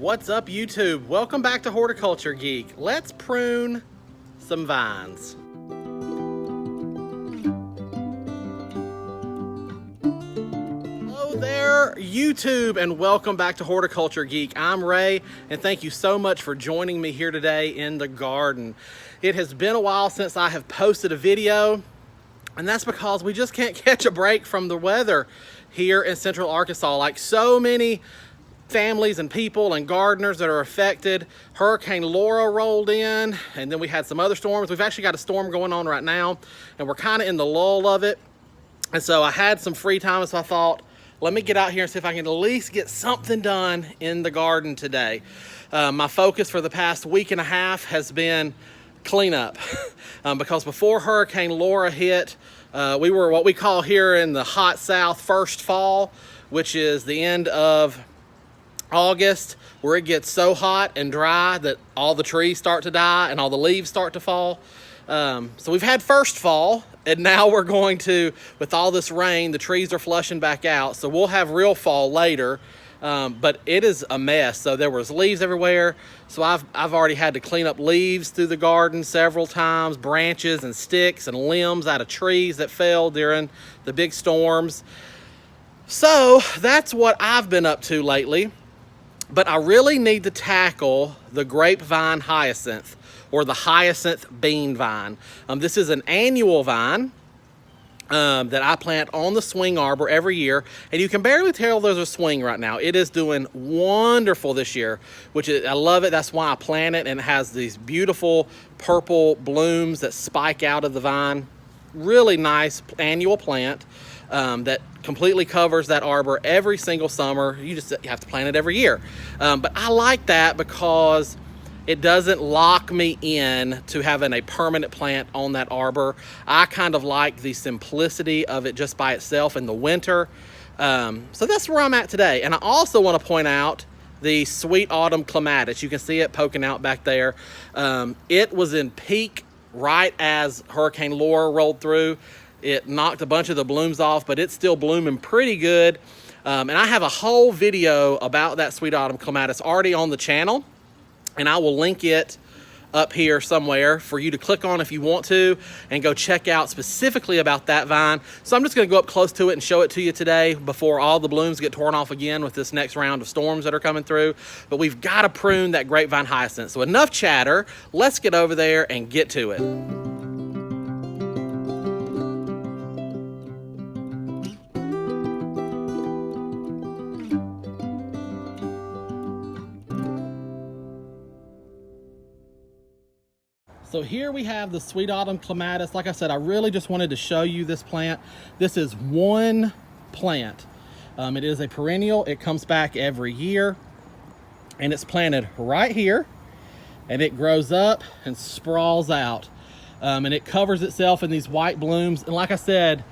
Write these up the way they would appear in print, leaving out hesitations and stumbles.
What's up, YouTube? Welcome back to Horticulture Geek. Let's prune some vines. Hello there, YouTube, and welcome back to Horticulture Geek. I'm Ray, and thank you so much for joining me here today in the garden. It has been a while since I have posted a video, and that's because we just can't catch a break from the weather here in Central Arkansas. Like so many families and people and gardeners that are affected. Hurricane Laura rolled in, and then we had some other storms. We've actually got a storm going on right now, and we're kind of in the lull of it. And so I had some free time, so I thought, let me get out here and see if I can at least get something done in the garden today. My focus for the past week and a half has been cleanup because before Hurricane Laura hit, we were what we call here in the hot South first fall, which is the end of August, where it gets so hot and dry that all the trees start to die and all the leaves start to fall. So we've had first fall, and now we're going to, with all this rain, the trees are flushing back out. So we'll have real fall later, but it is a mess. So there was leaves everywhere. So I've already had to clean up leaves through the garden several times, branches and sticks and limbs out of trees that fell during the big storms. So that's what I've been up to lately. But I really need to tackle the grapevine hyacinth, or the hyacinth bean vine. This is an annual vine that I plant on the swing arbor every year, and you can barely tell there's a swing right now. It is doing wonderful this year, I love it. That's why I plant it, and it has these beautiful purple blooms that spike out of the vine. Really nice annual plant that completely covers that arbor every single summer. You have to plant it every year. But I like that because it doesn't lock me in to having a permanent plant on that arbor. I kind of like the simplicity of it just by itself in the winter. So that's where I'm at today. And I also want to point out the sweet autumn clematis. You can see it poking out back there. It was in peak right as Hurricane Laura rolled through. It knocked a bunch of the blooms off, but it's still blooming pretty good. And I have a whole video about that sweet autumn clematis already on the channel, and I will link it up here somewhere for you to click on if you want to and go check out specifically about that vine. So I'm just going to go up close to it and show it to you today before all the blooms get torn off again with this next round of storms that are coming through. But we've got to prune that grapevine hyacinth. So enough chatter, let's get over there and get to it. So here we have the sweet autumn clematis. Like I said, I really just wanted to show you this plant. This is one plant. It is a perennial. It comes back every year, and it's planted right here, and it grows up and sprawls out, and it covers itself in these white blooms. And like I said,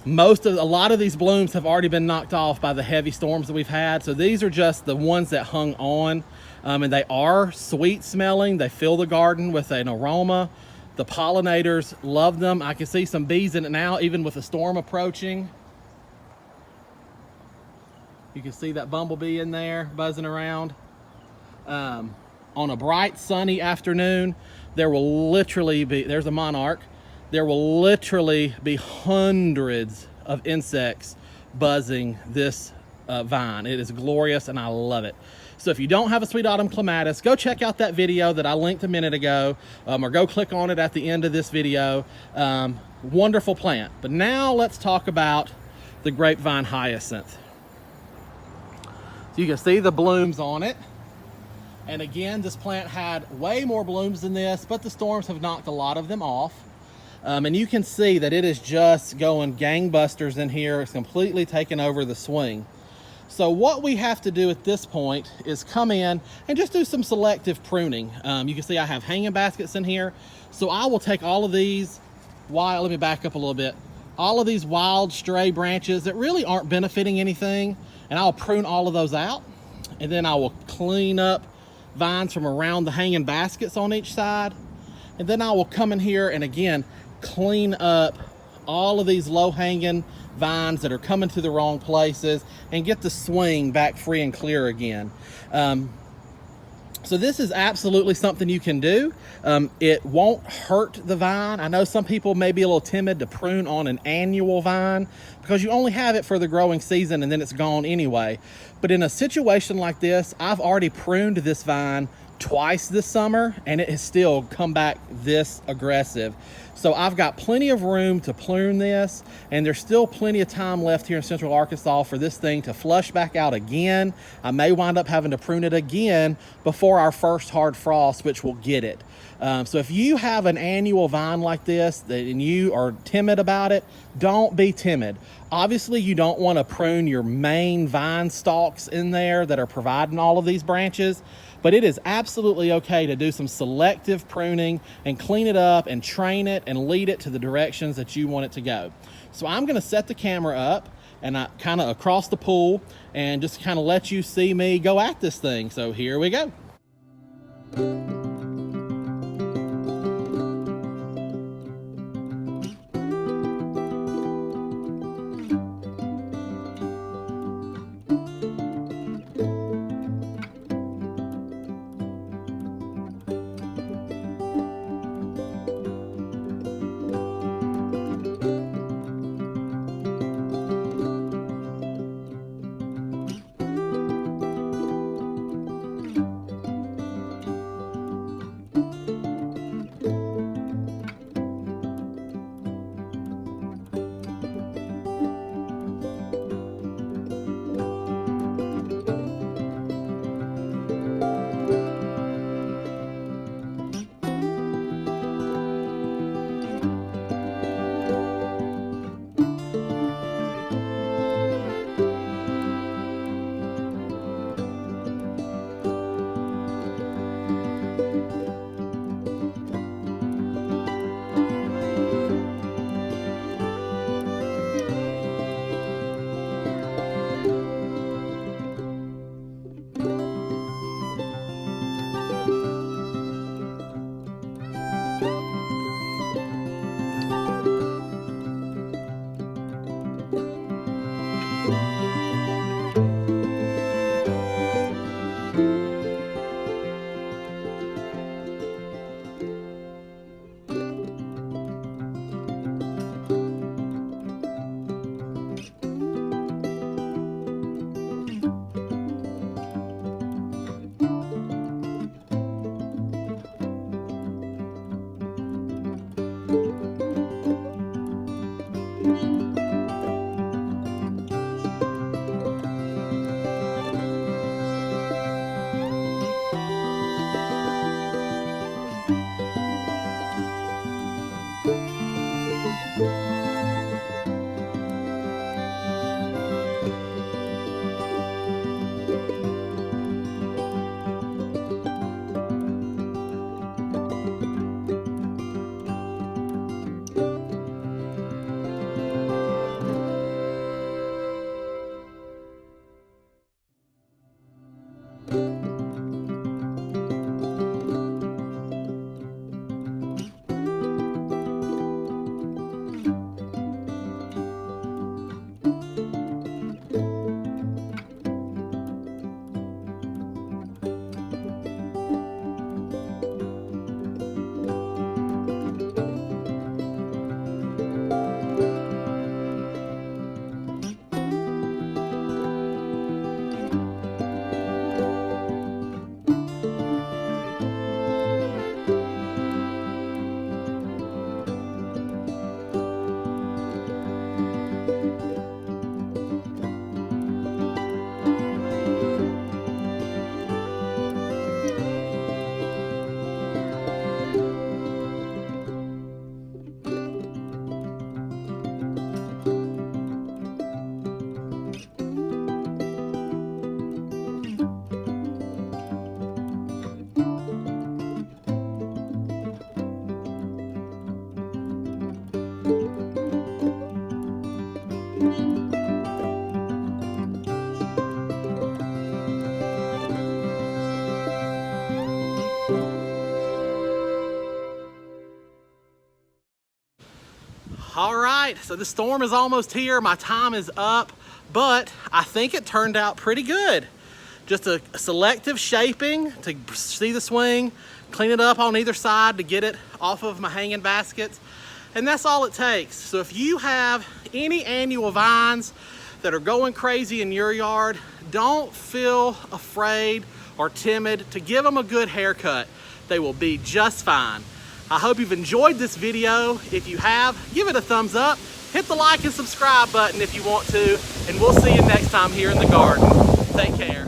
a lot of these blooms have already been knocked off by the heavy storms that we've had. So these are just the ones that hung on. And they are sweet smelling. They fill the garden with an aroma. The pollinators love them. I can see some bees in it now, even with a storm approaching. You can see that bumblebee in there buzzing around. On a bright sunny afternoon, there will literally be, there's a monarch, there will literally be hundreds of insects buzzing this vine. It is glorious, and I love it. So if you don't have a sweet autumn clematis, go check out that video that I linked a minute ago, or go click on it at the end of this video. Wonderful plant. But now let's talk about the grapevine hyacinth. So you can see the blooms on it. And again, this plant had way more blooms than this, but the storms have knocked a lot of them off. And you can see that it is just going gangbusters in here. It's completely taken over the swing. So what we have to do at this point is come in and just do some selective pruning. You can see I have hanging baskets in here. So I will take all of these let me back up a little bit. All of these wild stray branches that really aren't benefiting anything, and I'll prune all of those out. And then I will clean up vines from around the hanging baskets on each side. And then I will come in here and again, clean up all of these low hanging vines that are coming to the wrong places and get the swing back free and clear again. So this is absolutely something you can do. It won't hurt the vine. I know some people may be a little timid to prune on an annual vine because you only have it for the growing season and then it's gone anyway. But in a situation like this, I've already pruned this vine twice this summer and it has still come back this aggressive. So I've got plenty of room to prune this, and there's still plenty of time left here in Central Arkansas for this thing to flush back out again. I may wind up having to prune it again before our first hard frost, which will get it. So if you have an annual vine like this and you are timid about it, don't be timid. Obviously, you don't want to prune your main vine stalks in there that are providing all of these branches, but it is absolutely okay to do some selective pruning and clean it up and train it and lead it to the directions that you want it to go. So I'm going to set the camera up and I kind of across the pool and just kind of let you see me go at this thing. So here we go. All right, so the storm is almost here. My time is up, but I think it turned out pretty good. Just a selective shaping to see the swing, clean it up on either side to get it off of my hanging baskets. And that's all it takes. So if you have any annual vines that are going crazy in your yard, don't feel afraid or timid to give them a good haircut. They will be just fine. I hope you've enjoyed this video. If you have, give it a thumbs up. Hit the like and subscribe button if you want to, and we'll see you next time here in the garden. Take care.